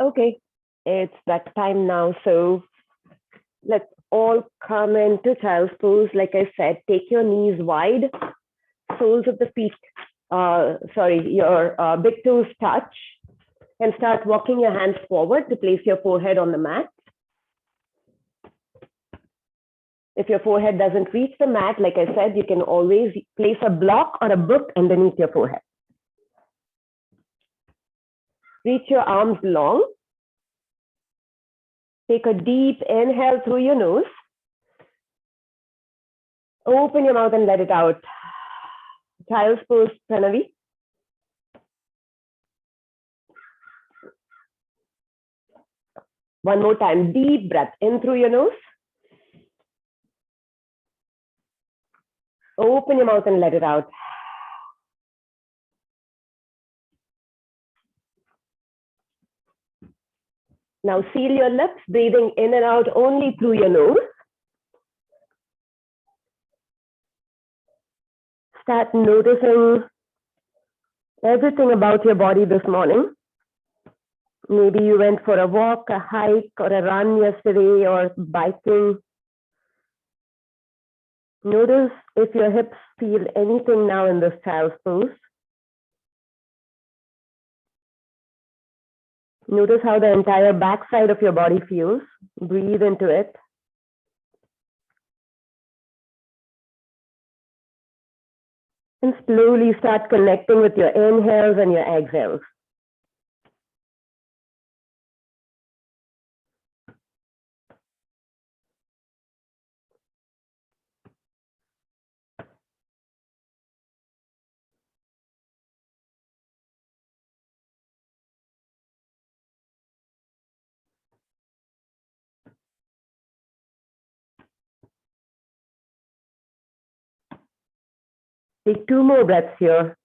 Okay, it's that time now. So let's all come into child's pose. Like I said, take your knees wide, soles of the feet, your big toes touch, and start walking your hands forward to place your forehead on the mat. If your forehead doesn't reach the mat, like I said, you can always place a block or a book underneath your forehead. Reach your arms long. Take a deep inhale through your nose. Open your mouth and let it out. Child's pose, Pranavi. One more time, deep breath in through your nose. Open your mouth and let it out. Now seal your lips, breathing in and out only through your nose. Start noticing everything about your body this morning. Maybe you went for a walk, a hike, or a run yesterday, or biking. Notice if your hips feel anything now in this child's pose. Notice how the entire backside of your body feels. Breathe into it. And slowly start connecting with your inhales and your exhales. Take 2 more breaths here.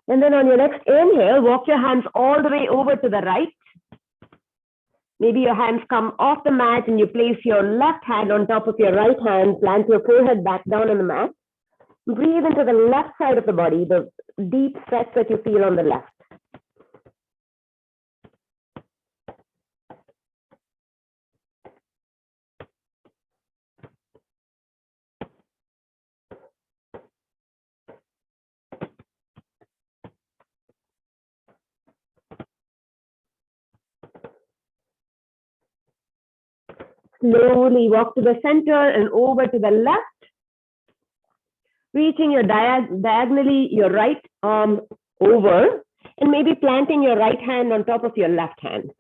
And then on your next inhale, walk your hands all the way over to the right. Maybe your hands come off the mat and you place your left hand on top of your right hand, plant your forehead back down on the mat. Breathe into the left side of the body, the deep stretch that you feel on the left. Slowly walk to the center and over to the left. Reaching your diagonally, your right arm over, and maybe planting your right hand on top of your left hand.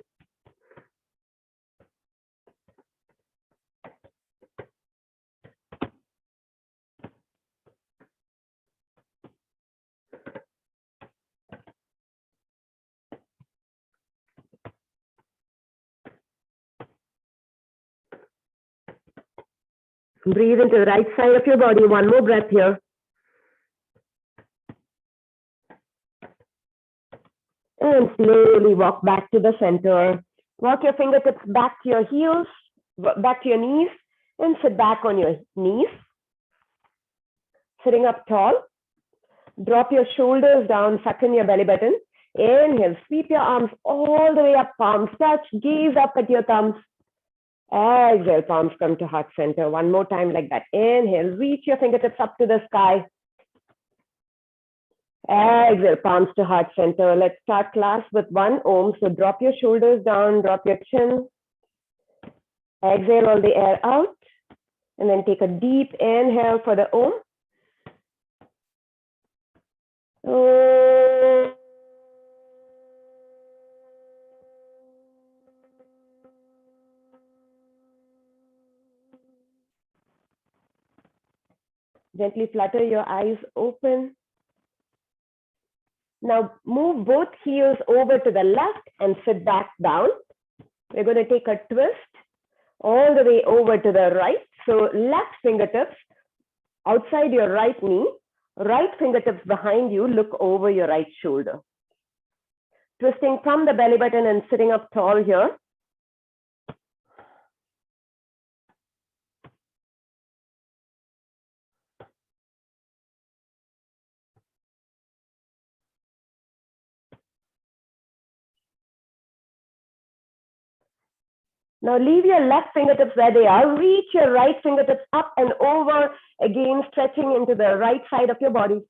Breathe into the right side of your body. One more breath here. And slowly walk back to the center. Walk your fingertips back to your heels, back to your knees, and sit back on your knees. Sitting up tall. Drop your shoulders down, suck in your belly button. Inhale, sweep your arms all the way up, palms touch, gaze up at your thumbs. Exhale, palms come to heart center. One more time like that. Inhale, reach your fingertips up to the sky. Exhale, palms to heart center. Let's start class with 1 Om. So drop your shoulders down, drop your chin. Exhale all the air out. And then take a deep inhale for the Om. Om. Gently flutter your eyes open. Now move both heels over to the left and sit back down. We're going to take a twist all the way over to the right. So left fingertips outside your right knee, right fingertips behind you, look over your right shoulder. Twisting from the belly button and sitting up tall here. Now leave your left fingertips where they are. Reach your right fingertips up and over, again stretching into the right side of your body.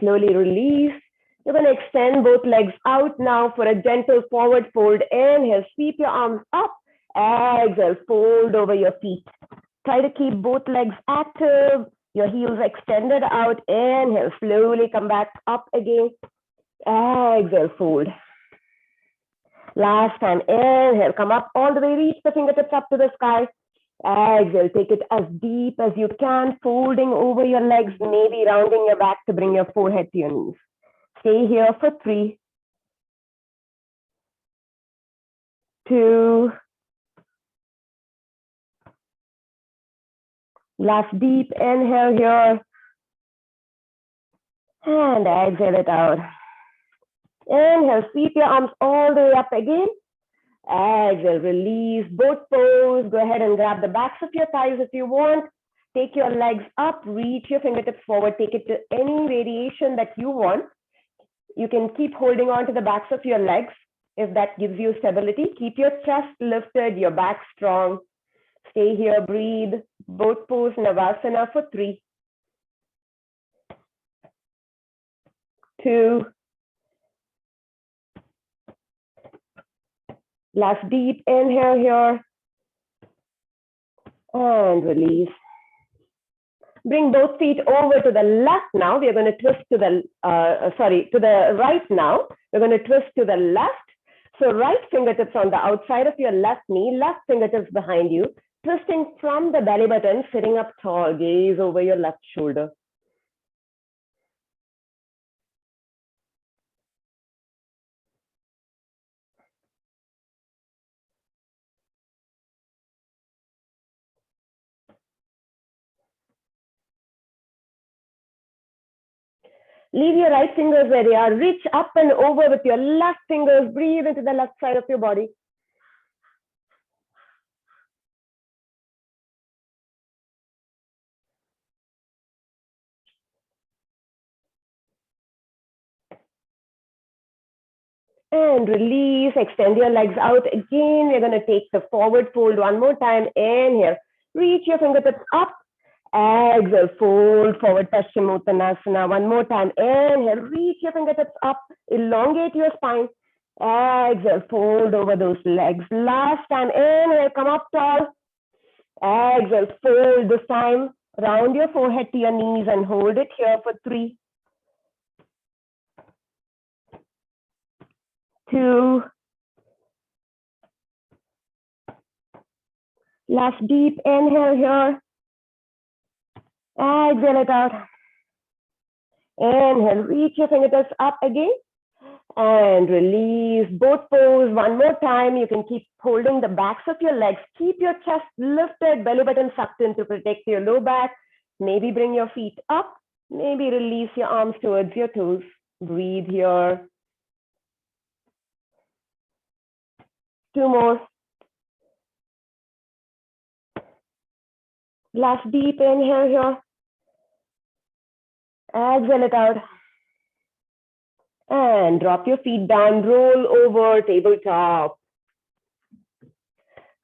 Slowly release. You're going to extend both legs out now for a gentle forward fold. Inhale, sweep your arms up. Exhale, fold over your feet. Try to keep both legs active, your heels extended out. Inhale, slowly come back up again. Exhale, fold. Last time, inhale, come up all the way, reach the fingertips up to the sky. Exhale, take it as deep as you can, folding over your legs, maybe rounding your back to bring your forehead to your knees. Stay here for 3, 2, last deep inhale here, and exhale it out. Inhale, sweep your arms all the way up again. Exhale, release both toes. Go ahead and grab the backs of your thighs if you want. Take your legs up, reach your fingertips forward, take it to any variation that you want. You can keep holding on to the backs of your legs if that gives you stability. Keep your chest lifted, your back strong. Stay here, breathe. Both pose Navasana for 3, 2, last deep inhale here, and release. Bring both feet over to the left now. We're going to twist to the, to the right now. We're going to twist to the left. So right fingertips on the outside of your left knee, left fingertips behind you, twisting from the belly button, sitting up tall, gaze over your left shoulder. Leave your right fingers where they are. Reach up and over with your left fingers. Breathe into the left side of your body. And release, extend your legs out. Again, we're going to take the forward fold one more time. Inhale, reach your fingertips up. Exhale, fold forward, Paschimottanasana. One more time. Inhale, reach your fingertips up. Elongate your spine. Exhale, fold over those legs. Last time, inhale, come up tall. Exhale, fold this time. Round your forehead to your knees and hold it here for 3, 2, last deep inhale here. Exhale it out. Inhale, reach your fingertips up again. And release both toes one more time. You can keep holding the backs of your legs. Keep your chest lifted, belly button sucked in to protect your low back. Maybe bring your feet up. Maybe release your arms towards your toes. Breathe here. 2 more. Last deep inhale here. Exhale it out. And drop your feet down, roll over, tabletop.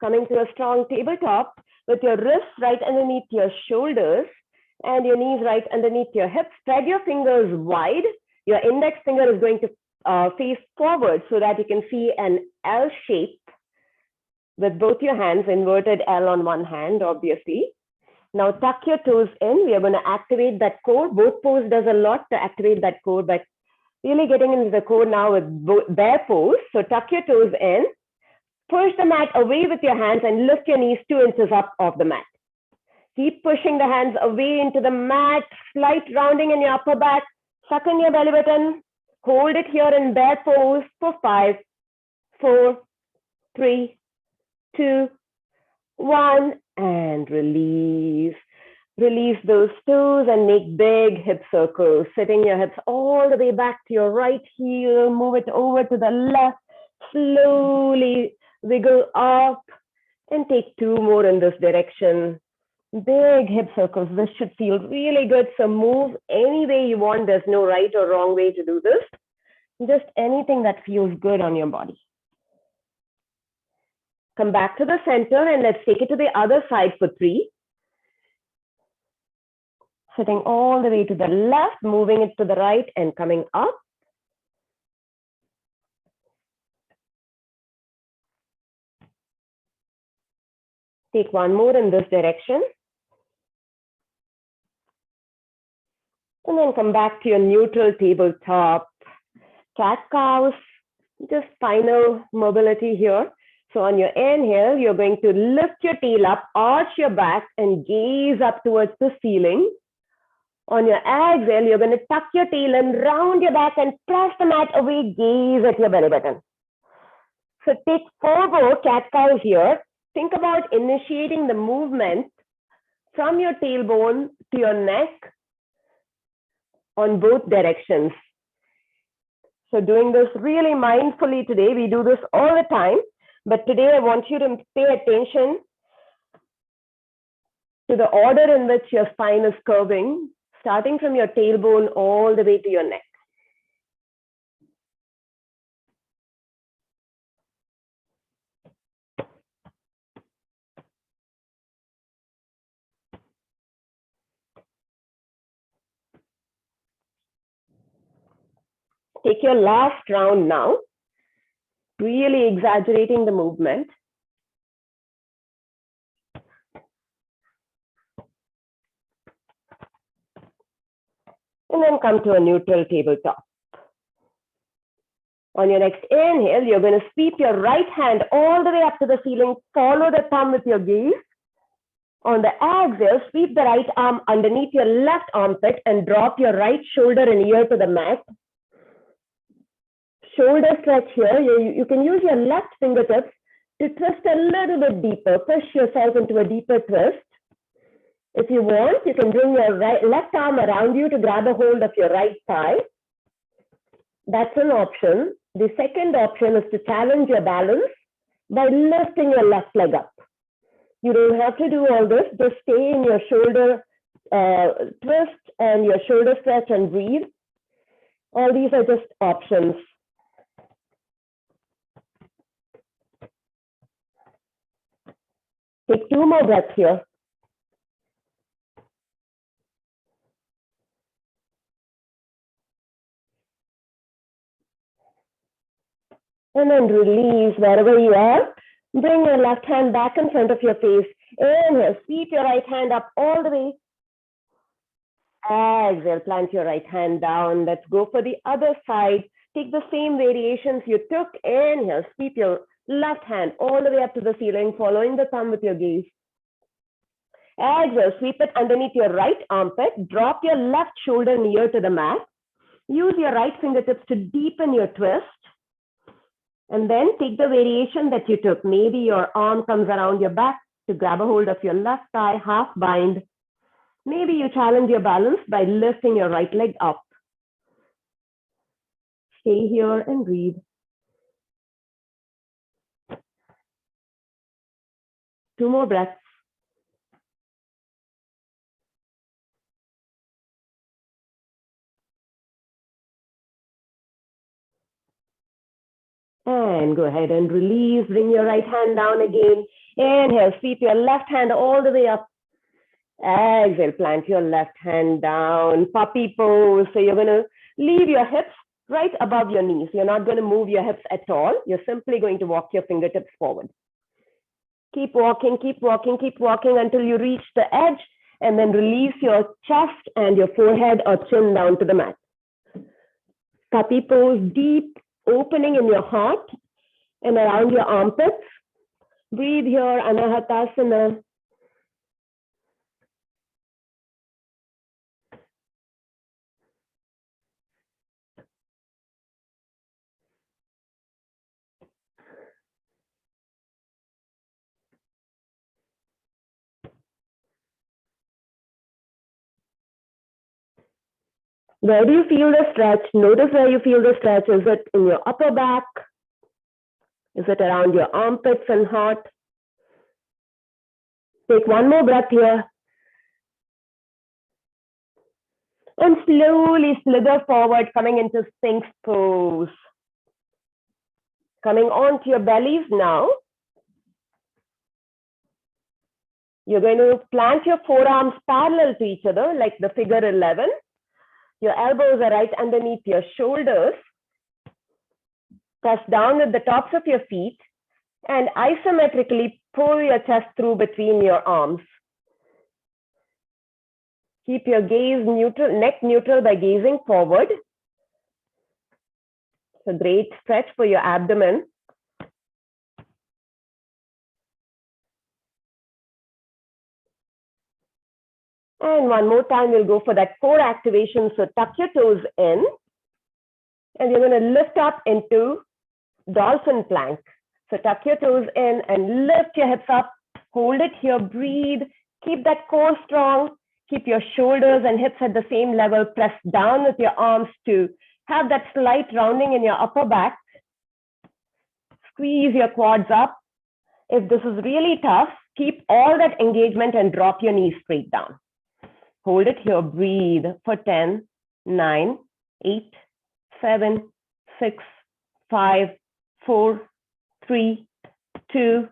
Coming to a strong tabletop with your wrists right underneath your shoulders and your knees right underneath your hips. Spread your fingers wide. Your index finger is going to face forward so that you can see an L shape with both your hands, inverted L on one hand, obviously. Now tuck your toes in. We are going to activate that core. Both pose does a lot to activate that core, but really getting into the core now with bare pose. So tuck your toes in. Push the mat away with your hands and lift your knees 2 inches up off the mat. Keep pushing the hands away into the mat. Slight rounding in your upper back. Suck in your belly button. Hold it here in bare pose for 5, 4, 3, 2, 1, and release. Release those toes and make big hip circles, sitting your hips all the way back to your right heel. Move it over to the left. Slowly wiggle up and take 2 more in this direction. Big hip circles. This should feel really good. So move any way you want. There's no right or wrong way to do this. Just anything that feels good on your body. Come back to the center and let's take it to the other side for 3. Sitting all the way to the left, moving it to the right and coming up. Take one more in this direction. And then come back to your neutral tabletop. Cat-cows, just final mobility here. So on your inhale, you're going to lift your tail up, arch your back, and gaze up towards the ceiling. On your exhale, you're going to tuck your tail and round your back and press the mat away, gaze at your belly button. So take 4 more cat-cows here. Think about initiating the movement from your tailbone to your neck on both directions. So doing this really mindfully today, we do this all the time, but today I want you to pay attention to the order in which your spine is curving, starting from your tailbone all the way to your neck. Take your last round now, really exaggerating the movement. And then come to a neutral tabletop. On your next inhale, you're going to sweep your right hand all the way up to the ceiling, follow the thumb with your gaze. On the exhale, sweep the right arm underneath your left armpit and drop your right shoulder and ear to the mat. Shoulder stretch here. You can use your left fingertips to twist a little bit deeper. Push yourself into a deeper twist. If you want, you can bring your left arm around you to grab a hold of your right thigh. That's an option. The second option is to challenge your balance by lifting your left leg up. You don't have to do all this. Just stay in your shoulder twist and your shoulder stretch and breathe. All these are just options. Take 2 more breaths here. And then release wherever you are. Bring your left hand back in front of your face. Inhale, sweep your right hand up all the way. Exhale, plant your right hand down. Let's go for the other side. Take the same variations you took. Inhale, sweep your left hand all the way up to the ceiling, following the thumb with your gaze. Exhale, sweep it underneath your right armpit. Drop your left shoulder near to the mat. Use your right fingertips to deepen your twist. And then take the variation that you took. Maybe your arm comes around your back to grab a hold of your left thigh, half bind. Maybe you challenge your balance by lifting your right leg up. Stay here and breathe. Two more breaths. And go ahead and release. Bring your right hand down again. Inhale, sweep your left hand all the way up. Exhale, plant your left hand down. Puppy pose. So you're going to leave your hips right above your knees. You're not going to move your hips at all. You're simply going to walk your fingertips forward. Keep walking, keep walking, keep walking until you reach the edge, and then release your chest and your forehead or chin down to the mat. Puppy pose, deep opening in your heart and around your armpits. Breathe here, Anahatasana. Where do you feel the stretch? Notice where you feel the stretch. Is it in your upper back? Is it around your armpits and heart? Take one more breath here. And slowly slither forward, coming into Sphinx pose. Coming onto your bellies now. You're going to plant your forearms parallel to each other, like the figure 11. Your elbows are right underneath your shoulders. Press down with the tops of your feet and isometrically pull your chest through between your arms. Keep your gaze neutral, neck neutral by gazing forward. It's a great stretch for your abdomen. And one more time, we'll go for that core activation. So tuck your toes in. And you're going to lift up into dolphin plank. So tuck your toes in and lift your hips up. Hold it here, breathe. Keep that core strong. Keep your shoulders and hips at the same level. Press down with your arms to have that slight rounding in your upper back. Squeeze your quads up. If this is really tough, keep all that engagement and drop your knees straight down. Hold it here, breathe for 10, 9, 8, 7, 6, 5, 4, 3, 2,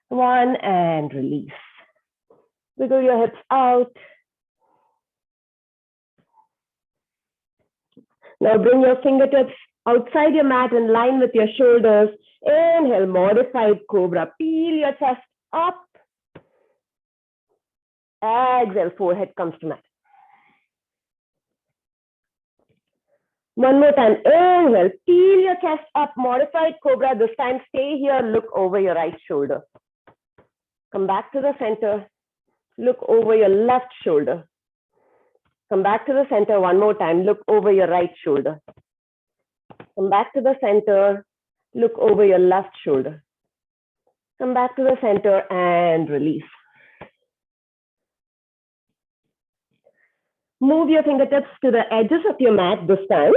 1, and release. Wiggle your hips out. Now bring your fingertips outside your mat in line with your shoulders. Inhale, modified cobra. Peel your chest up. Exhale, forehead comes to mat. One more time. Inhale, peel your chest up. Modified cobra. This time, stay here. Look over your right shoulder. Come back to the center. Look over your left shoulder. Come back to the center one more time. Look over your right shoulder. Come back to the center. Look over your left shoulder. Come back to the center and release. Move your fingertips to the edges of your mat this time.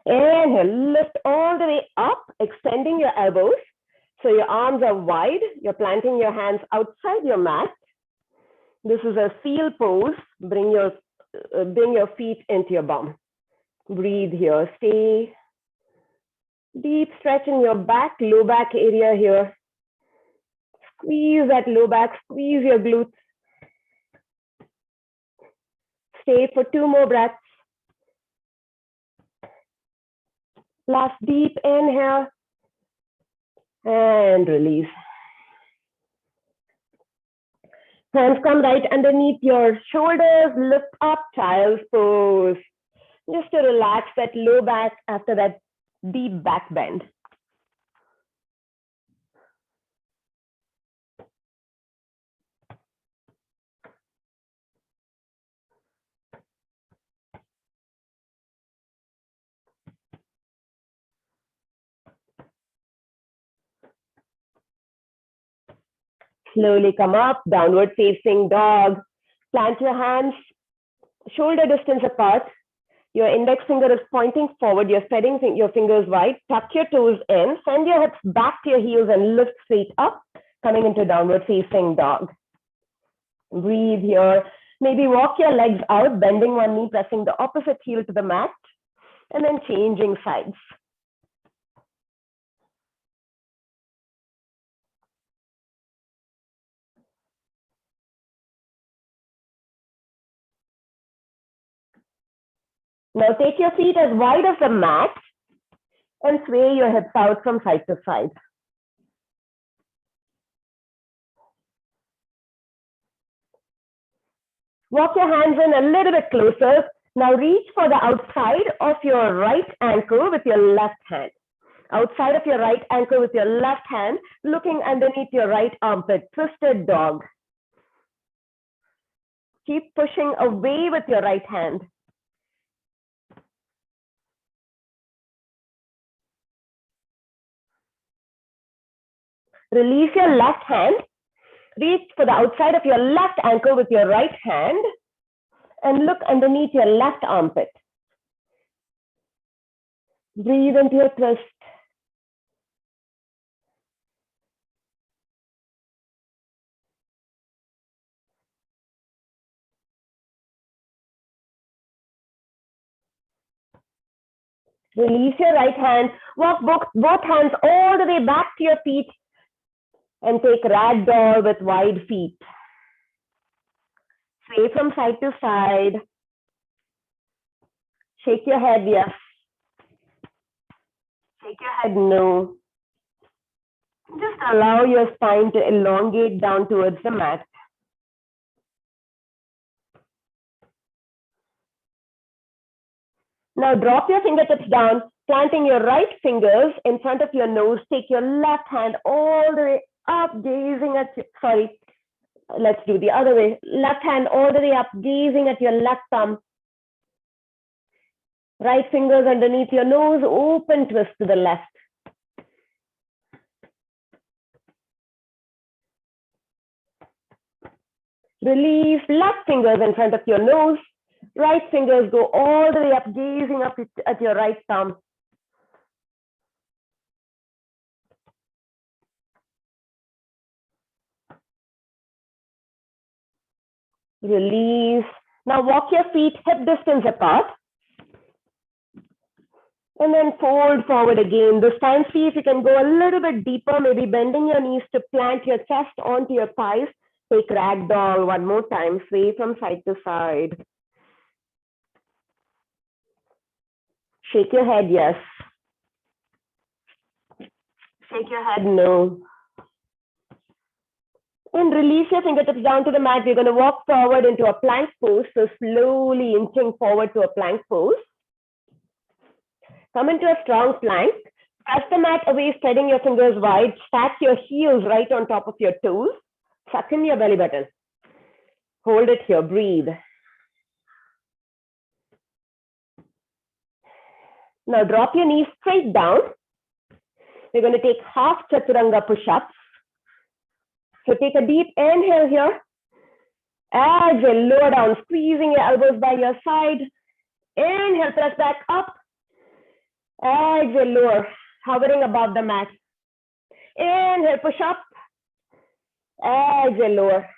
Inhale, lift all the way up, extending your elbows. So your arms are wide. You're planting your hands outside your mat. This is a seal pose. Bring your feet into your bum. Breathe here. Stay. Deep stretch in your back, low back area here. Squeeze that low back, squeeze your glutes. Stay for 2 more breaths. Last deep inhale and release. Hands come right underneath your shoulders, lift up, child's pose. Just to relax that low back after that deep back bend. Slowly come up, downward facing dog. Plant your hands shoulder distance apart. Your index finger is pointing forward. You're spreading your fingers wide. Tuck your toes in. Send your hips back to your heels and lift straight up, coming into downward facing dog. Breathe here. Maybe walk your legs out, bending one knee, pressing the opposite heel to the mat, and then changing sides. Now take your feet as wide as the mat and sway your hips out from side to side. Walk your hands in a little bit closer. Now reach for the outside of your right ankle with your left hand. Outside of your right ankle with your left hand, looking underneath your right armpit, twisted dog. Keep pushing away with your right hand. Release your left hand. Reach for the outside of your left ankle with your right hand and look underneath your left armpit. Breathe into your twist. Release your right hand. Walk both hands all the way back to your feet and take ragdoll with wide feet. Sway from side to side. Shake your head, yes. Shake your head, no. Just allow your spine to elongate down towards the mat. Now drop your fingertips down, planting your right fingers in front of your nose. Take your left hand all the way up, gazing at, sorry, let's do the other way. Left hand all the way up, gazing at your left thumb. Right fingers underneath your nose, open twist to the left. Release, left fingers in front of your nose. Right fingers go all the way up, gazing up at your right thumb. Release. Now walk your feet hip distance apart. And then fold forward again. This time, see if you can go a little bit deeper, maybe bending your knees to plant your chest onto your thighs. Take ragdoll one more time. Sway from side to side. Shake your head, yes. Shake your head, no. And release your fingertips down to the mat. We're going to walk forward into a plank pose. So slowly inching forward to a plank pose. Come into a strong plank. Press the mat away, spreading your fingers wide. Stack your heels right on top of your toes. Suck in your belly button. Hold it here, breathe. Now drop your knees straight down. We're going to take half chaturanga push-ups. So take a deep inhale here. Exhale, lower down, squeezing your elbows by your side. Inhale, press back up. Exhale, lower, hovering above the mat. Inhale, push up. Exhale, lower.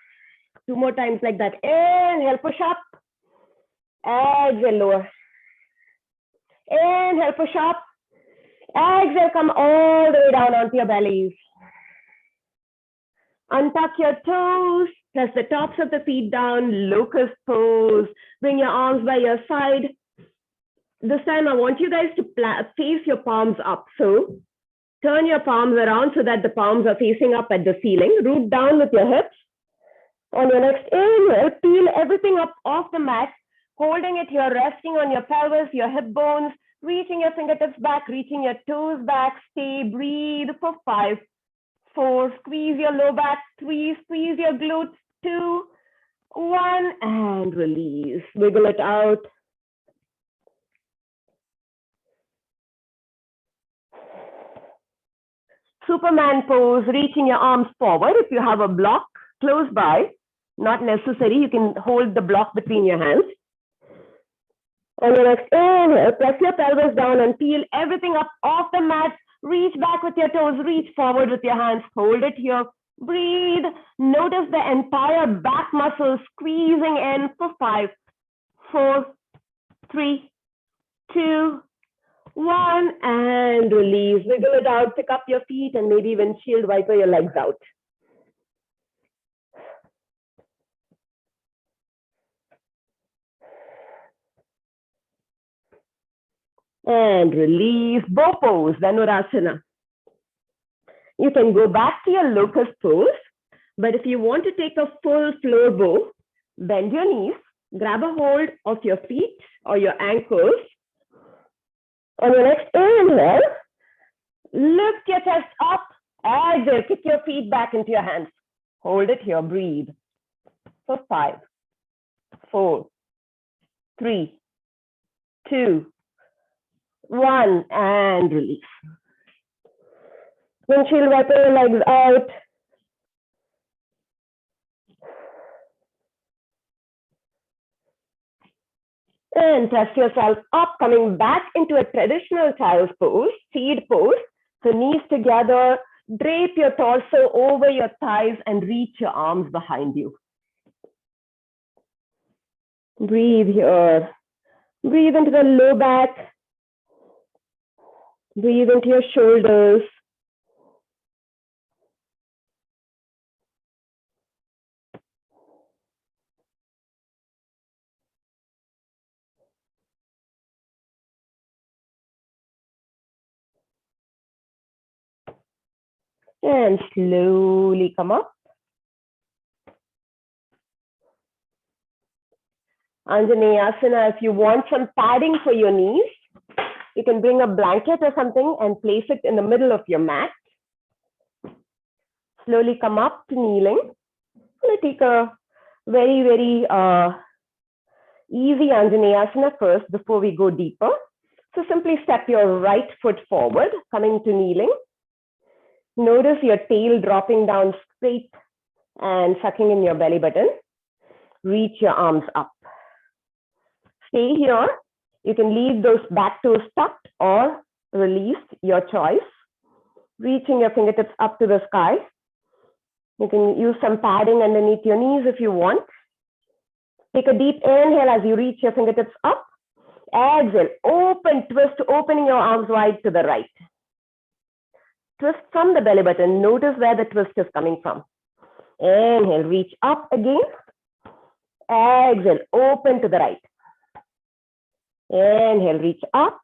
Two more times like that. Inhale, push up. Exhale, lower. Inhale, push up. Exhale, come all the way down onto your bellies. Untuck your toes. Press the tops of the feet down. Locust pose. Bring your arms by your side. This time, I want you guys to face your palms up. So turn your palms around so that the palms are facing up at the ceiling. Root down with your hips. On your next inhale, peel everything up off the mat, holding it here, resting on your pelvis, your hip bones, reaching your fingertips back, reaching your toes back. Stay, breathe for 5, 4, squeeze your low back, 3, squeeze your glutes, 2, 1, and release. Wiggle it out. Superman pose, reaching your arms forward. If you have a block close by, not necessary, you can hold the block between your hands. On your next inhale, press your pelvis down and peel everything up off the mat. Reach back with your toes, reach forward with your hands, hold it here. Breathe. Notice the entire back muscle squeezing in for 5, 4, 3, 2, 1, and release. Wiggle it out, pick up your feet, and maybe windshield wiper your legs out. And release. Bow pose, Dhanurasana. You can go back to your locust pose, but if you want to take a full floor bow, bend your knees, grab a hold of your feet or your ankles. On your next inhale, lift your chest up. Exhale, kick your feet back into your hands. Hold it here, breathe. For 5, 4, 3, 2, 1, and release. Windshield wiper your legs out. And press yourself up, coming back into a traditional child's pose, seed pose. So knees together, drape your torso over your thighs and reach your arms behind you. Breathe here. Breathe into the low back. Breathe into your shoulders. And slowly come up. Anjaneyasana, if you want some padding for your knees, you can bring a blanket or something and place it in the middle of your mat. Slowly come up to kneeling. We'll take a very, very easy Anjaneyasana first before we go deeper. So simply step your right foot forward, coming to kneeling. Notice your tail dropping down straight and sucking in your belly button. Reach your arms up. Stay here. You can leave those back toes tucked or released, your choice. Reaching your fingertips up to the sky. You can use some padding underneath your knees if you want. Take a deep inhale as you reach your fingertips up. Exhale, open, twist, opening your arms wide to the right. Twist from the belly button. Notice where the twist is coming from. Inhale, reach up again. Exhale, open to the right. Inhale, reach up.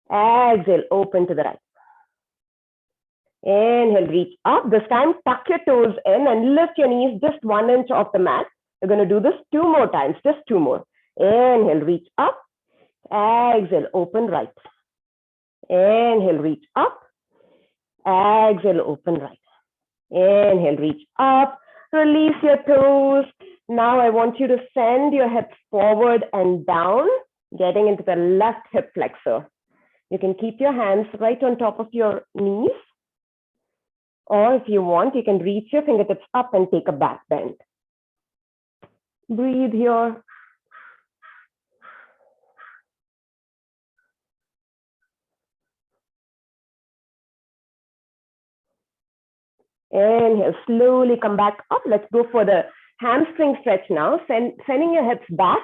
Exhale, open to the right. Inhale, reach up. This time, tuck your toes in and lift your knees just 1 inch off the mat. You're going to do this 2 more times, just 2 more. Inhale, reach up. Exhale, open right. Inhale, reach up. Exhale, open right. Inhale, reach up. Release your toes. Now I want you to send your hips forward and down, getting into the left hip flexor. You can keep your hands right on top of your knees. Or if you want, you can reach your fingertips up and take a back bend. Breathe here. Inhale, slowly come back up. Let's go for the hamstring stretch now. Sending your hips back.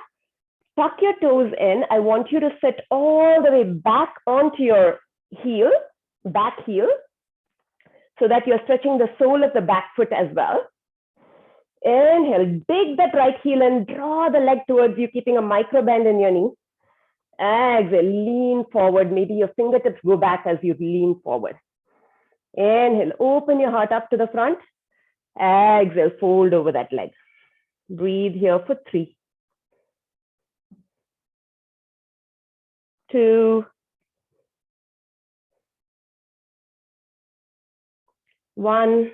Tuck your toes in. I want you to sit all the way back onto your heel, back heel, so that you're stretching the sole of the back foot as well. Inhale, dig that right heel and draw the leg towards you, keeping a micro bend in your knee. Exhale, lean forward. Maybe your fingertips go back as you lean forward. Inhale, open your heart up to the front. Exhale, fold over that leg. Breathe here for 3, 2, 1.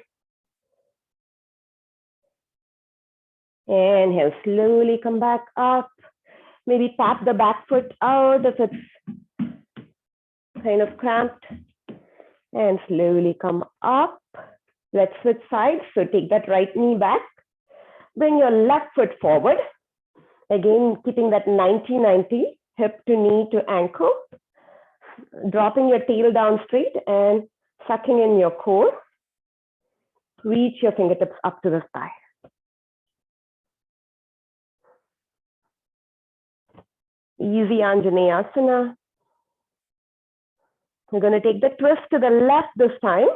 Inhale, slowly come back up. Maybe tap the back foot out if it's kind of cramped. And slowly come up. Let's switch sides. So take that right knee back. Bring your left foot forward. Again, keeping that 90-90, hip to knee to ankle. Dropping your tail down straight and sucking in your core. Reach your fingertips up to the sky. Easy Anjaneyasana. You're going to take the twist to the left this time.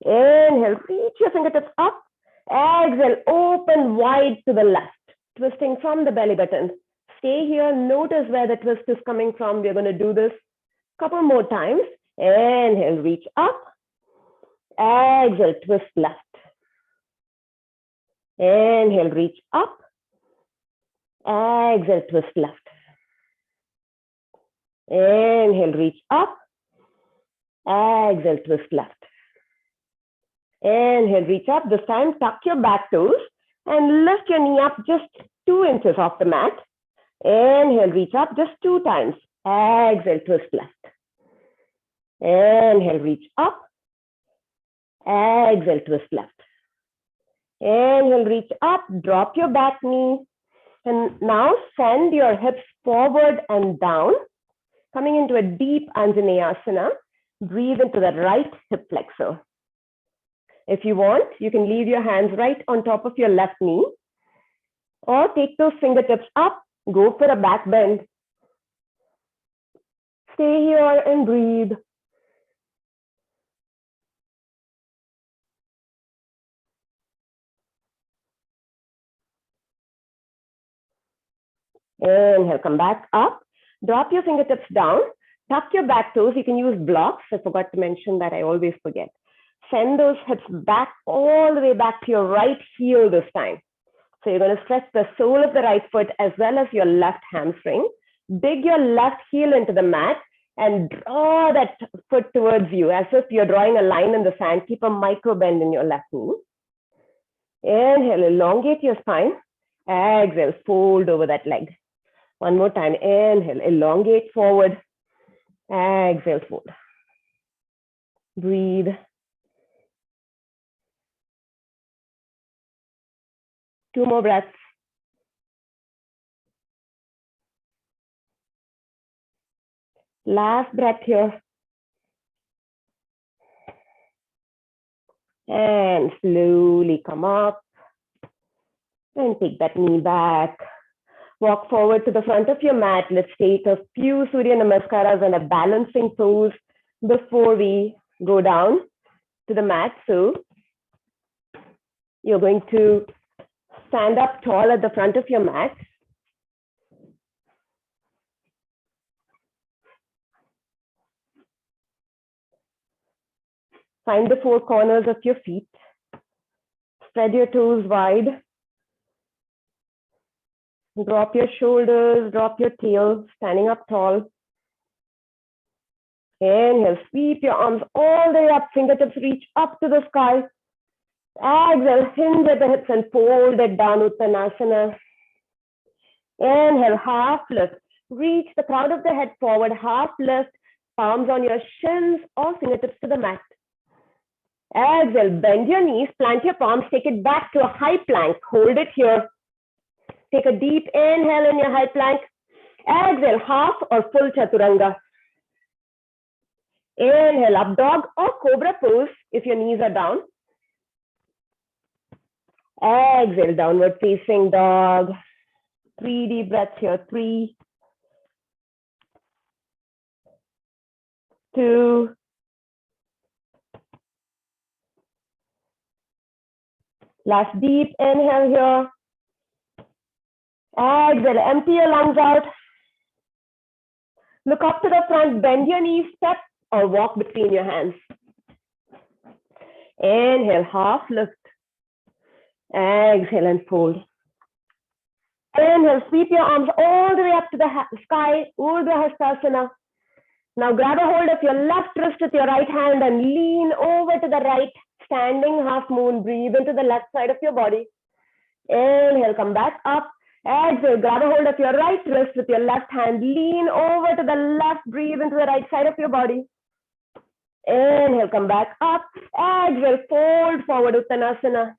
Inhale, reach your fingertips up. Exhale, open wide to the left, twisting from the belly button. Stay here. Notice where the twist is coming from. We're going to do this a couple more times. Inhale, reach up. Exhale, twist left. Inhale, reach up. Exhale, twist left. Inhale, reach up. Exhale, twist left. Inhale, reach up. This time, tuck your back toes and lift your knee up just 2 inches off the mat. Inhale, reach up just 2 times. Exhale, twist left. Inhale, reach up. Exhale, twist left. Inhale, reach up. Drop your back knee. And now send your hips forward and down, coming into a deep Anjaneyasana. Breathe into the right hip flexor. If you want, you can leave your hands right on top of your left knee or take those fingertips up, go for a back bend. Stay here and breathe. Inhale, come back up. Drop your fingertips down. Tuck your back toes. You can use blocks. I forgot to mention that. I always forget. Send those hips back all the way back to your right heel this time. So you're going to stretch the sole of the right foot as well as your left hamstring. Dig your left heel into the mat and draw that foot towards you as if you're drawing a line in the sand. Keep a micro bend in your left knee. Inhale, elongate your spine. Exhale, fold over that leg. One more time. Inhale, elongate forward. Exhale, fold. Breathe. Two more breaths. Last breath here. And slowly come up and take that knee back. Walk forward to the front of your mat. Let's take a few Surya Namaskaras and a balancing pose before we go down to the mat. So you're going to stand up tall at the front of your mat. Find the four corners of your feet. Spread your toes wide. Drop your shoulders, drop your tail, standing up tall. Inhale, sweep your arms all the way up, fingertips reach up to the sky. Exhale, hinge at the hips and fold it down, Uttanasana. Inhale, half lift. Reach the crown of the head forward, half lift, palms on your shins or fingertips to the mat. Exhale, bend your knees, plant your palms, take it back to a high plank. Hold it here. Take a deep inhale in your high plank. Exhale, half or full chaturanga. Inhale, up dog or cobra pose if your knees are down. Exhale, downward facing dog. 3 deep breaths here. 3, 2, last deep inhale here. Exhale, empty your lungs out. Look up to the front, bend your knees, step or walk between your hands. Inhale, half lift. Exhale and fold. Inhale, sweep your arms all the way up to the sky, Urdhva Hastasana. Now grab a hold of your left wrist with your right hand and lean over to the right, standing half moon. Breathe into the left side of your body. Inhale, come back up. Exhale, grab a hold of your right wrist with your left hand. Lean over to the left. Breathe into the right side of your body. Inhale, come back up. Exhale, fold forward, Uttanasana.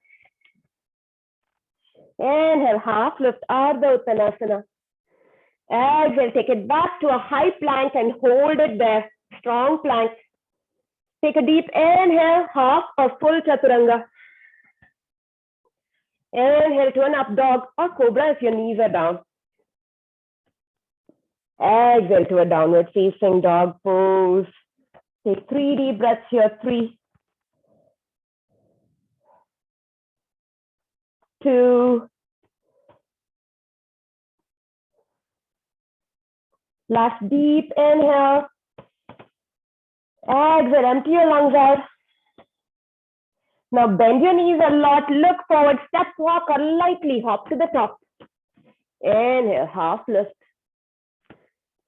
Inhale, half lift, Ardha Uttanasana. Exhale, take it back to a high plank and hold it there. Strong plank. Take a deep inhale, half or full chaturanga. Inhale to an up dog or cobra if your knees are down. Exhale to a downward facing dog pose. Take 3 deep breaths here. 3, 2, last deep inhale. Exhale, empty your lungs out. Now bend your knees a lot, look forward, step, walk or lightly hop to the top. Inhale, half lift.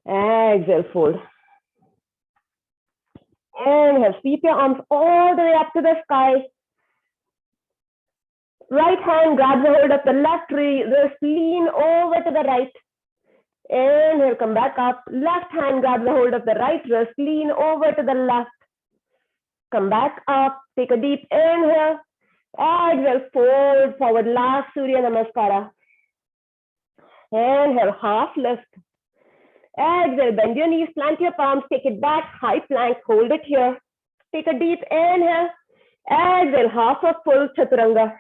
Exhale, fold. Inhale, sweep your arms all the way up to the sky. Right hand grabs a hold of the left wrist, lean over to the right. Inhale, come back up. Left hand grabs a hold of the right wrist, lean over to the left. Come back up, take a deep inhale. Exhale, fold forward, last Surya Namaskara. Inhale, half lift. Exhale, bend your knees, plant your palms, take it back, high plank, hold it here. Take a deep inhale. Exhale, half or full chaturanga.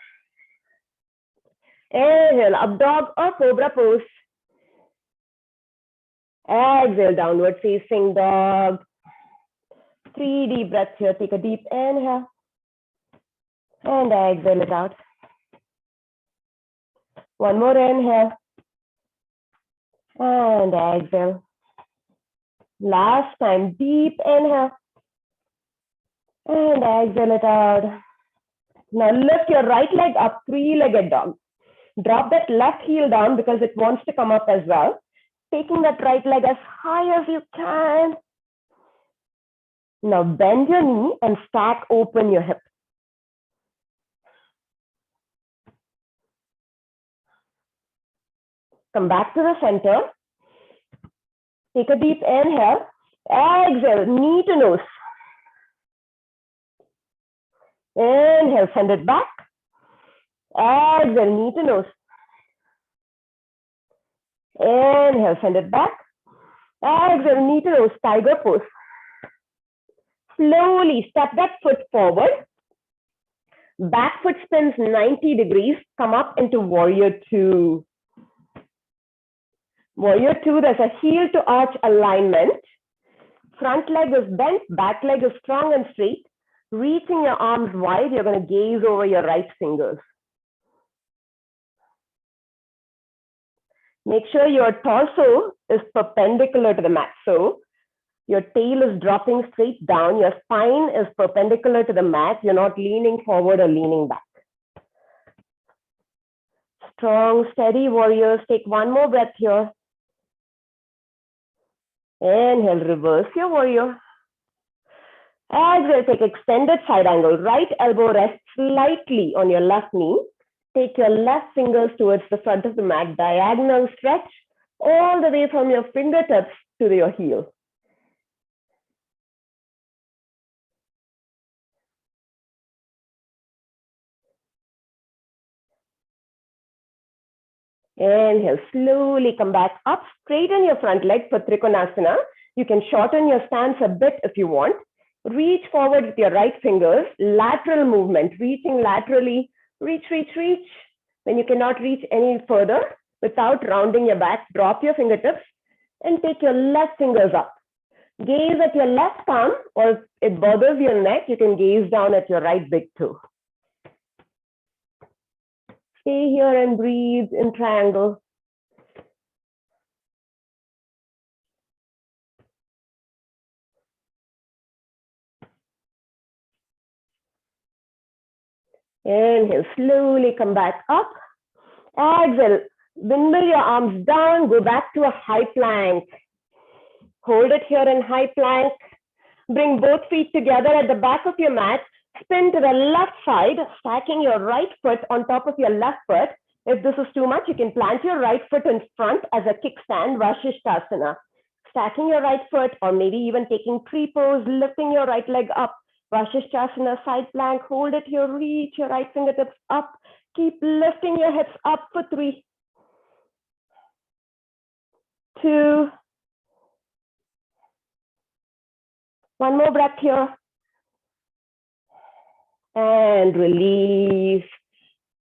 Inhale, up dog or cobra pose. Exhale, downward facing dog. 3 deep breaths here. Take a deep inhale. And exhale it out. One more inhale. And exhale. Last time, deep inhale. And exhale it out. Now lift your right leg up, three-legged dog. Drop that left heel down because it wants to come up as well. Taking that right leg as high as you can. Now bend your knee and stack open your hip. Come back to the center. Take a deep inhale. Exhale, knee to nose. Inhale, send it back. Exhale, knee to nose. Inhale, send it back. Exhale, knee to nose, tiger pose. Slowly step that foot forward. Back foot spins 90 degrees. Come up into warrior two. Warrior two, there's a heel to arch alignment. Front leg is bent, back leg is strong and straight. Reaching your arms wide, you're going to gaze over your right fingers. Make sure your torso is perpendicular to the mat. So your tail is dropping straight down. Your spine is perpendicular to the mat. You're not leaning forward or leaning back. Strong, steady warriors. Take one more breath here. Inhale, reverse your warrior. Exhale, take extended side angle. Right elbow rests slightly on your left knee. Take your left fingers towards the front of the mat. Diagonal stretch all the way from your fingertips to your heel. Inhale, slowly come back up. Straighten your front leg for Trikonasana. You can shorten your stance a bit if you want. Reach forward with your right fingers. Lateral movement, reaching laterally. Reach, reach, reach. When you cannot reach any further, without rounding your back, drop your fingertips and take your left fingers up. Gaze at your left palm, or if it bothers your neck, you can gaze down at your right big toe. Stay here and breathe in triangle. Inhale, slowly come back up. Exhale, windmill your arms down, go back to a high plank. Hold it here in high plank. Bring both feet together at the back of your mat. Spin to the left side, stacking your right foot on top of your left foot. If this is too much, you can plant your right foot in front as a kickstand, Vasishthasana. Stacking your right foot, or maybe even taking tree pose, lifting your right leg up. Vasishthasana, side plank, hold it here, reach your right fingertips up. Keep lifting your hips up for 3, 2. One more breath here. And release.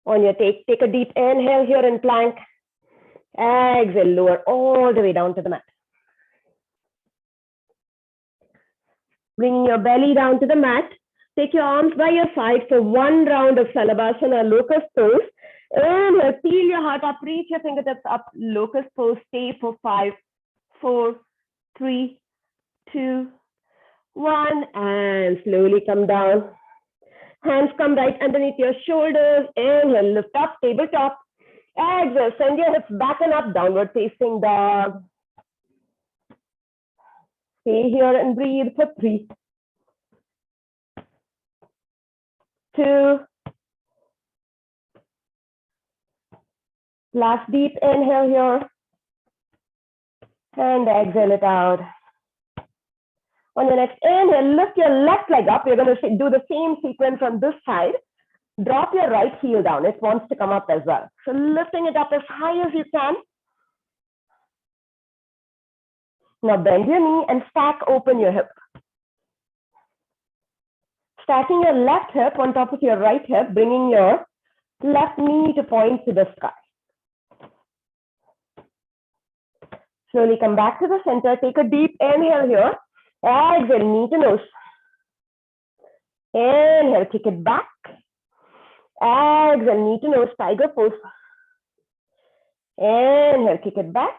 On your take a deep inhale here in plank. Exhale, lower all the way down to the mat. Bringing your belly down to the mat. Take your arms by your side for one round of Salabhasana, locust pose. Inhale, peel your heart up, reach your fingertips up, locust pose. Stay for 5, 4, 3, 2, 1, and slowly come down. Hands come right underneath your shoulders. Inhale, lift up, tabletop. Exhale, send your hips back and up, downward facing dog. Stay here and breathe for 3, 2. Last deep inhale here. And exhale it out. On the next inhale, lift your left leg up. You're going to do the same sequence on this side. Drop your right heel down. It wants to come up as well. So lifting it up as high as you can. Now bend your knee and stack open your hip. Stacking your left hip on top of your right hip, bringing your left knee to point to the sky. Slowly come back to the center. Take a deep inhale here. Exhale, knee to nose. Inhale, kick it back. Exhale, knee to nose, tiger pose. Inhale, kick it back.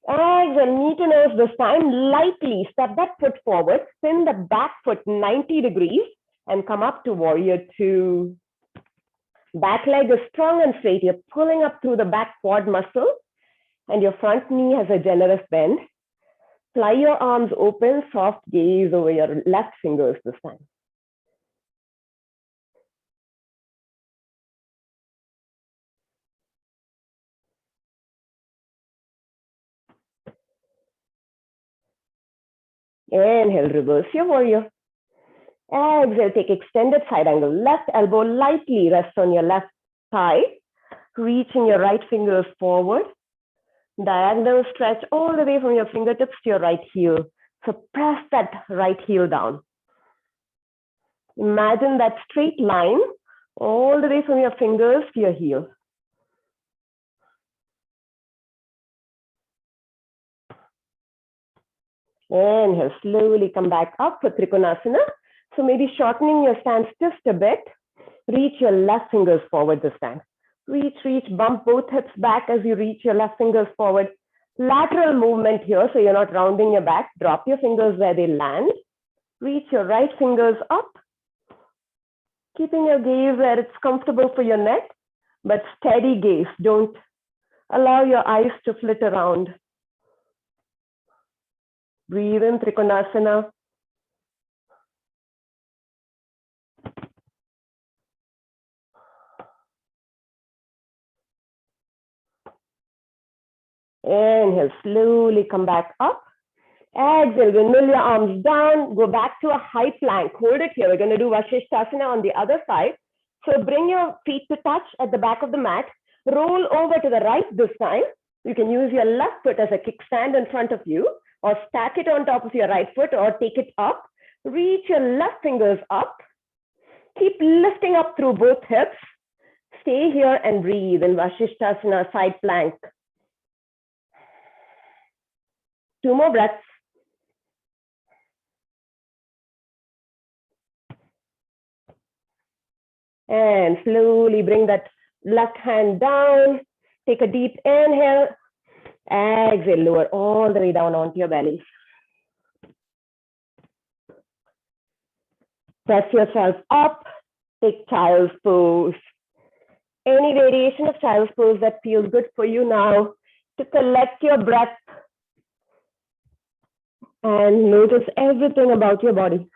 Exhale, knee to nose this time. Lightly step that foot forward, spin the back foot 90 degrees and come up to warrior two. Back leg is strong and straight. You're pulling up through the back quad muscle and your front knee has a generous bend. Fly your arms open, soft gaze over your left fingers this time. Inhale, reverse your warrior. Exhale, take extended side angle. Left elbow lightly rests on your left thigh. Reaching your right fingers forward. Diagonal stretch all the way from your fingertips to your right heel. So press that right heel down. Imagine that straight line all the way from your fingers to your heel. Inhale, slowly come back up for Trikonasana. So maybe shortening your stance just a bit. Reach your left fingers forward this time. Reach, reach, bump both hips back as you reach your left fingers forward. Lateral movement here, so you're not rounding your back. Drop your fingers where they land. Reach your right fingers up. Keeping your gaze where it's comfortable for your neck, but steady gaze. Don't allow your eyes to flit around. Breathe in Trikonasana. Inhale, slowly come back up. Exhale, windmill your arms down, go back to a high plank. Hold it here. We're going to do Vasishthasana on the other side. So bring your feet to touch at the back of the mat. Roll over to the right this time. You can use your left foot as a kickstand in front of you, or stack it on top of your right foot, or take it up. Reach your left fingers up. Keep lifting up through both hips. Stay here and breathe in Vasishthasana side plank. 2 more breaths. And slowly bring that left hand down. Take a deep inhale. Exhale, lower all the way down onto your belly. Press yourself up. Take child's pose. Any variation of child's pose that feels good for you now, to collect your breath and notice everything about your body.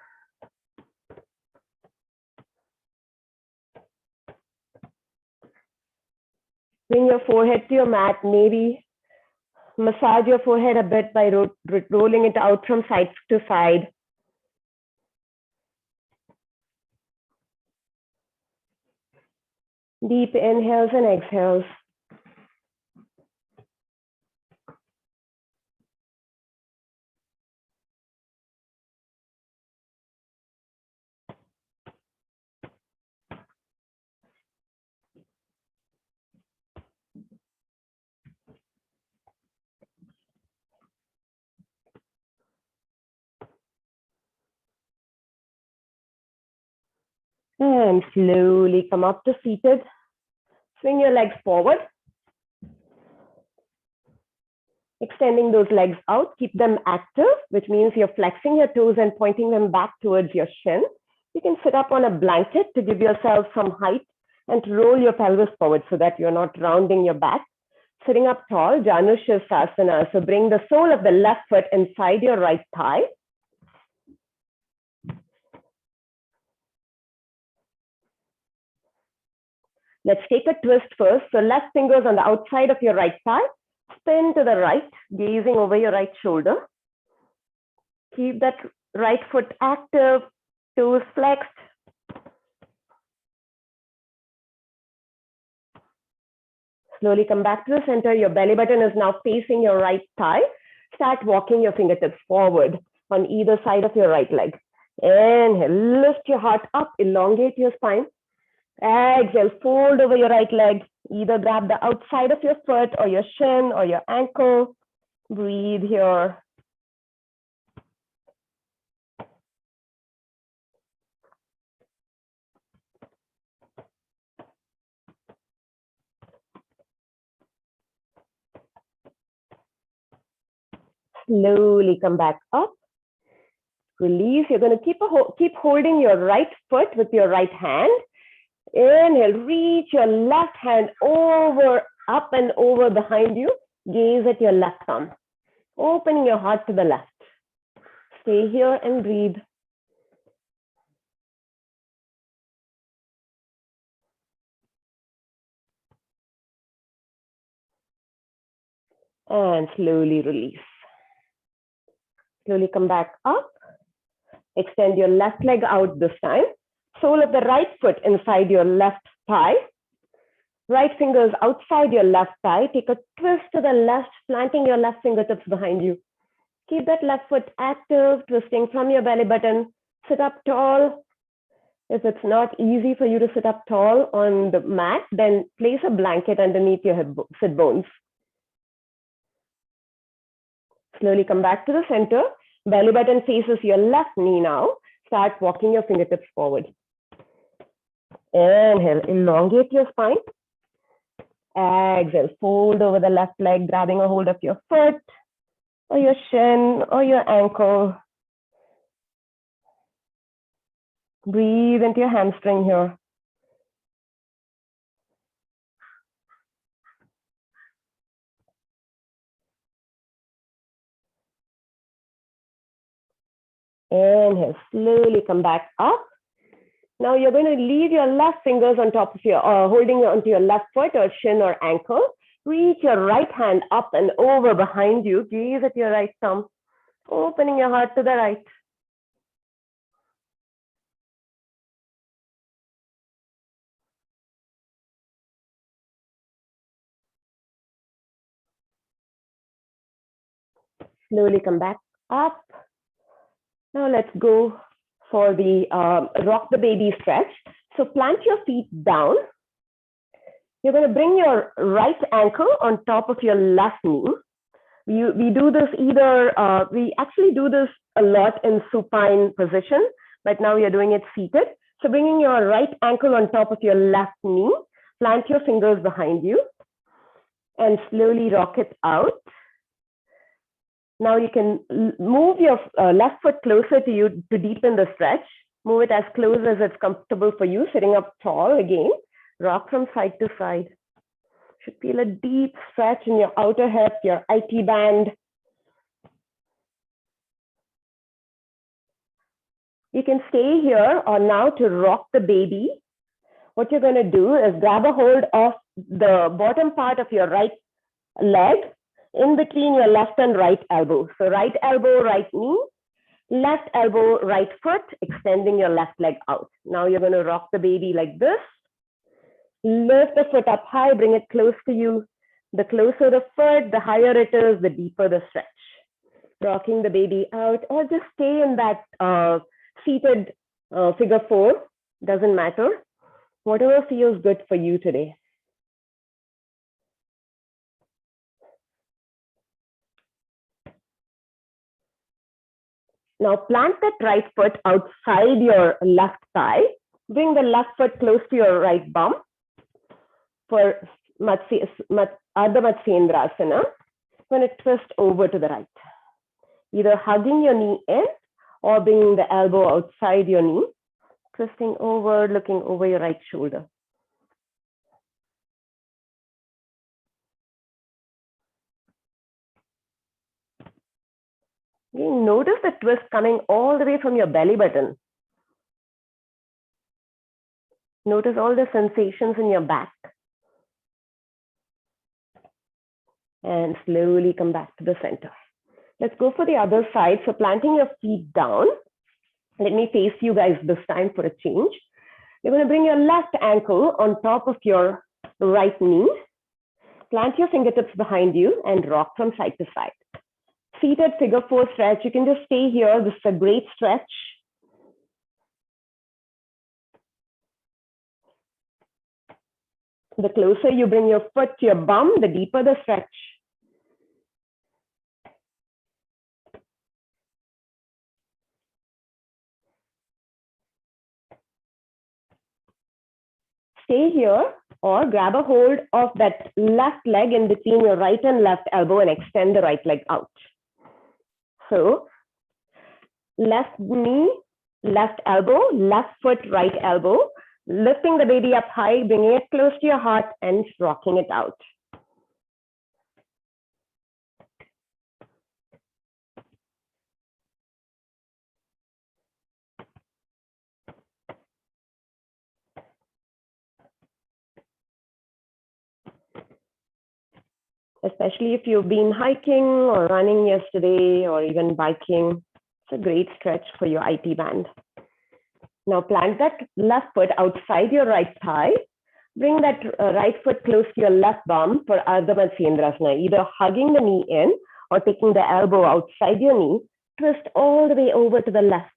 Bring your forehead to your mat. Maybe massage your forehead a bit by rolling it out from side to side. Deep inhales and exhales. And slowly come up to seated. Swing your legs forward. Extending those legs out, keep them active, which means you're flexing your toes and pointing them back towards your shin. You can sit up on a blanket to give yourself some height and to roll your pelvis forward so that you're not rounding your back. Sitting up tall, Janushirasana. So bring the sole of the left foot inside your right thigh. Let's take a twist first. So left fingers on the outside of your right thigh. Spin to the right, gazing over your right shoulder. Keep that right foot active, toes flexed. Slowly come back to the center. Your belly button is now facing your right thigh. Start walking your fingertips forward on either side of your right leg. Inhale, lift your heart up, elongate your spine. Exhale, fold over your right leg. Either grab the outside of your foot or your shin or your ankle. Breathe here. slowly come back up. Release. You're going to keep holding your right foot with your right hand. Inhale, reach your left hand over, up and over behind you. Gaze at your left thumb. Opening your heart to the left. Stay here and breathe. And slowly release. Slowly come back up. Extend your left leg out this time. Sole of the right foot inside your left thigh. Right fingers outside your left thigh. Take a twist to the left, planting your left fingertips behind you. Keep that left foot active, twisting from your belly button. Sit up tall. If it's not easy for you to sit up tall on the mat, then place a blanket underneath your sit bones. Slowly come back to the center. Belly button faces your left knee now. Start walking your fingertips forward. Inhale, elongate your spine. Exhale, fold over the left leg, grabbing a hold of your foot or your shin or your ankle. Breathe into your hamstring here. Inhale, slowly come back up. Now you're going to leave your left fingers on top of your, holding onto your left foot or shin or ankle. Reach your right hand up and over behind you. Gaze at your right thumb, opening your heart to the right. Slowly come back up. Now let's go for the rock the baby stretch. So plant your feet down. You're going to bring your right ankle on top of your left knee. We do this either, we actually do this a lot in supine position, but now you're doing it seated. So bringing your right ankle on top of your left knee, plant your fingers behind you and slowly rock it out. Now you can move your left foot closer to you to deepen the stretch. Move it as close as it's comfortable for you, sitting up tall again. Rock from side to side. Should feel a deep stretch in your outer hip, your IT band. You can stay here or now to rock the baby. What you're going to do is grab a hold of the bottom part of your right leg in between your left and right elbow. So right elbow, right knee, left elbow, right foot, extending your left leg out. Now you're going to rock the baby like this. Lift the foot up high, bring it close to you. The closer the foot, the higher it is, the deeper the stretch. Rocking the baby out, or just stay in that seated figure 4, doesn't matter. Whatever feels good for you today. Now plant that right foot outside your left thigh. Bring the left foot close to your right bum for Ardha Matsyendrasana. Going to twist over to the right. Either hugging your knee in or bringing the elbow outside your knee. Twisting over, looking over your right shoulder. Again, notice the twist coming all the way from your belly button. Notice all the sensations in your back. And slowly come back to the center. Let's go for the other side. So planting your feet down. Let me face you guys this time for a change. You're going to bring your left ankle on top of your right knee. Plant your fingertips behind you and rock from side to side. Seated figure 4 stretch. You can just stay here. This is a great stretch. The closer you bring your foot to your bum, the deeper the stretch. Stay here or grab a hold of that left leg in between your right and left elbow and extend the right leg out. So left knee, left elbow, left foot, right elbow, lifting the baby up high, bringing it close to your heart and rocking it out. Especially if you've been hiking or running yesterday or even biking, it's a great stretch for your IT band. Now plant that left foot outside your right thigh. Bring that right foot close to your left bum for Ardha Matsyendrasana, either hugging the knee in or taking the elbow outside your knee. Twist all the way over to the left.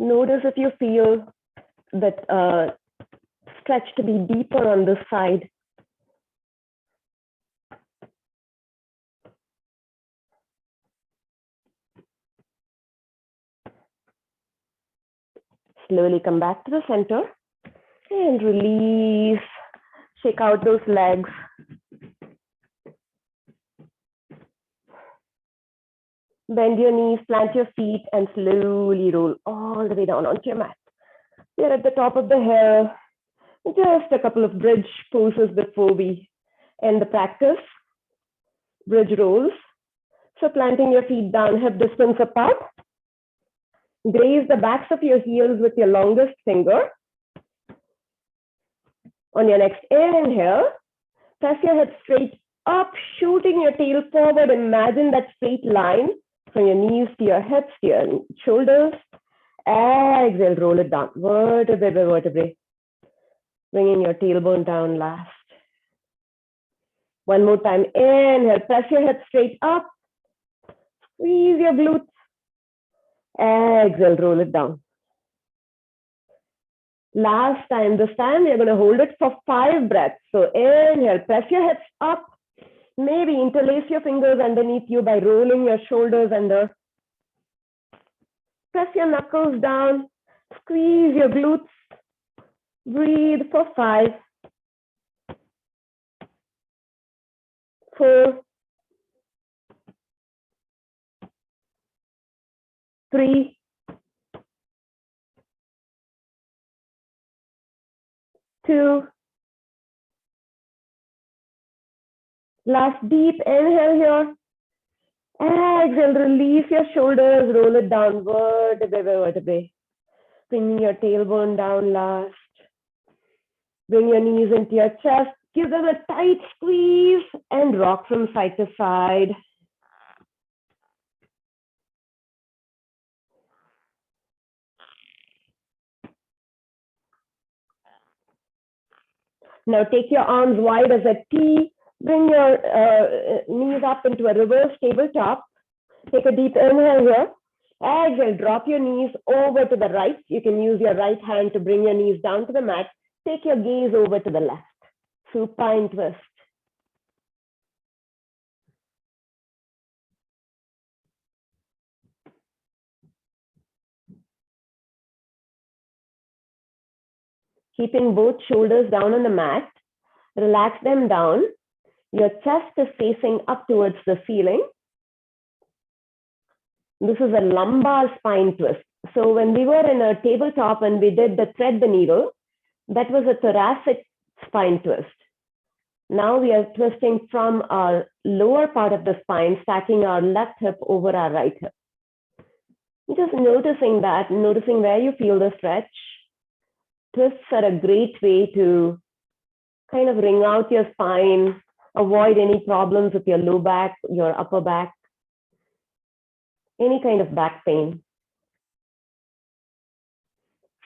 Notice if you feel that stretch to be deeper on this side. Slowly come back to the center and release. Shake out those legs. Bend your knees, plant your feet, and slowly roll all the way down onto your mat. We're at the top of the hill. Just a couple of bridge poses before we end the practice. Bridge rolls. So planting your feet down, hip distance apart. Graze the backs of your heels with your longest finger. On your next inhale, press your hips straight up, shooting your tail forward. Imagine that straight line from your knees to your hips to your shoulders. Exhale, roll it down, vertebrae by vertebrae. Bringing your tailbone down last. One more time, inhale, press your hips straight up. Squeeze your glutes. Exhale, roll it down. Last time, this time we're going to hold it for 5 breaths. So inhale, press your hips up. Maybe interlace your fingers underneath you by rolling your shoulders under. Press your knuckles down. Squeeze your glutes. Breathe for 5, 4, 3, 2. Last deep inhale here. Exhale, release your shoulders, roll it down, vertebrae by vertebrae. Bringing your tailbone down last. Bring your knees into your chest. Give them a tight squeeze and rock from side to side. Now take your arms wide as a T. Bring your knees up into a reverse tabletop. Take a deep inhale here. Exhale, drop your knees over to the right. You can use your right hand to bring your knees down to the mat. Take your gaze over to the left. Supine twist. Keeping both shoulders down on the mat. Relax them down. Your chest is facing up towards the ceiling. This is a lumbar spine twist. So when we were in a tabletop and we did the thread the needle, that was a thoracic spine twist. Now we are twisting from our lower part of the spine, stacking our left hip over our right hip. Just noticing that, noticing where you feel the stretch. Twists are a great way to kind of wring out your spine, avoid any problems with your low back, your upper back, any kind of back pain.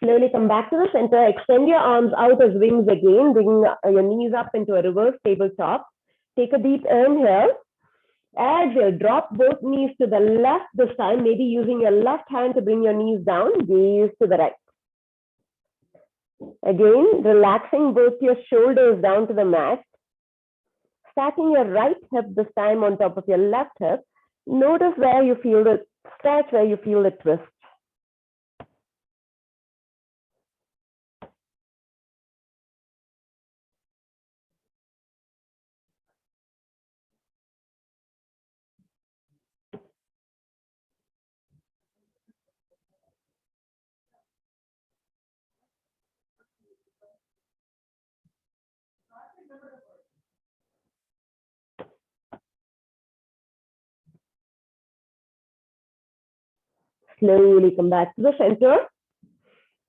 Slowly come back to the center, extend your arms out as wings again, bring your knees up into a reverse tabletop. Take a deep inhale. Exhale, drop both knees to the left this time, maybe using your left hand to bring your knees down, gaze to the right. Again, relaxing both your shoulders down to the mat. Stacking your right hip this time on top of your left hip. Notice where you feel the stretch, where you feel the twist. slowly come back to the center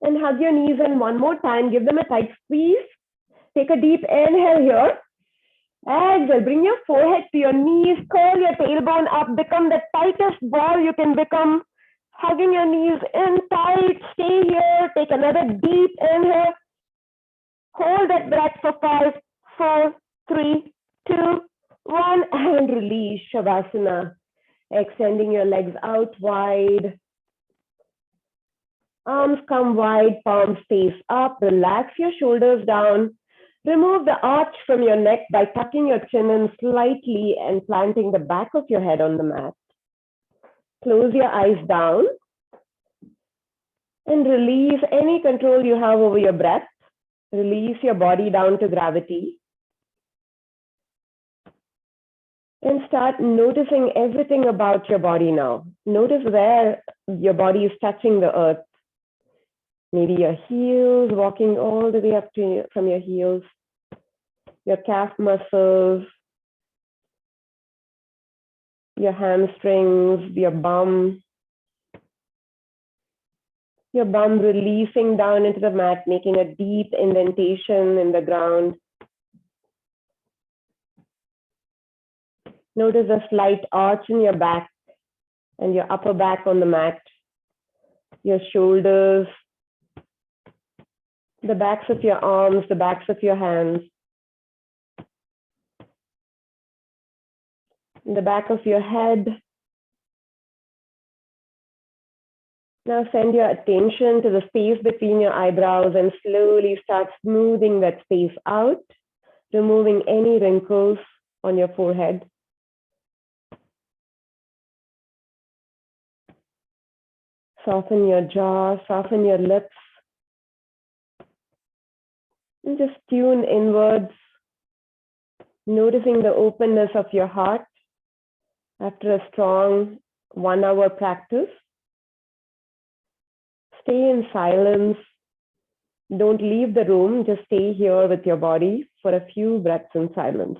and hug your knees in one more time. Give them a tight squeeze. Take a deep inhale here. Exhale, bring your forehead to your knees, curl your tailbone up, become the tightest ball you can become, hugging your knees in tight, stay here, take another deep inhale, hold that breath for 5, 4, 3, 2, 1, and release Shavasana, extending your legs out wide, arms come wide, palms face up, relax your shoulders down. Remove the arch from your neck by tucking your chin in slightly and planting the back of your head on the mat. Close your eyes down and release any control you have over your breath. Release your body down to gravity. And start noticing everything about your body now. Notice where your body is touching the earth. Maybe your heels, walking all the way up to from your heels. Your calf muscles, your hamstrings, your bum releasing down into the mat, making a deep indentation in the ground. Notice a slight arch in your back and your upper back on the mat, your shoulders, the backs of your arms, the backs of your hands, the back of your head. Now send your attention to the space between your eyebrows and slowly start smoothing that space out, removing any wrinkles on your forehead. Soften your jaw, soften your lips, and just tune inwards, noticing the openness of your heart after a strong 1-hour practice. Stay in silence. Don't leave the room. Just stay here with your body for a few breaths in silence.